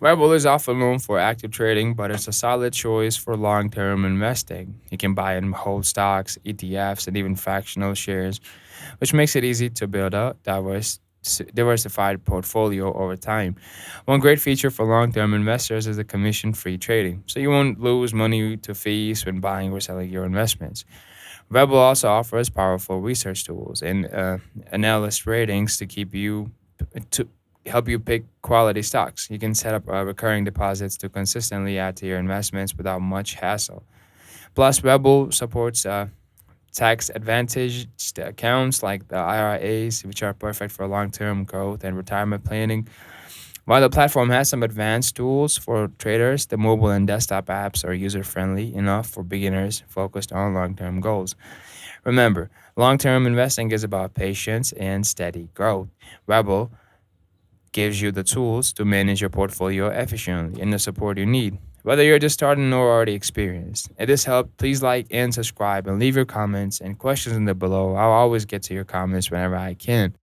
Webull is often known for active trading, but it's a solid choice for long term investing. You can buy and hold stocks, ETFs, and even fractional shares, which makes it easy to build a diversified portfolio over time. One great feature for long term investors is the commission free trading, so you won't lose money to fees when buying or selling your investments. Webull also offers powerful research tools and analyst ratings to help you pick quality stocks. You can set up recurring deposits to consistently add to your investments without much hassle. Plus, Webull supports tax advantaged accounts like the IRAs, which are perfect for long term growth and retirement planning. While the platform has some advanced tools for traders, the mobile and desktop apps are user friendly enough for beginners focused on long term goals. Remember, long term investing is about patience and steady growth. Rebel gives you the tools to manage your portfolio efficiently and the support you need, whether you're just starting or already experienced. If this helped, please like and subscribe and leave your comments and questions in the below. I'll always get to your comments whenever I can.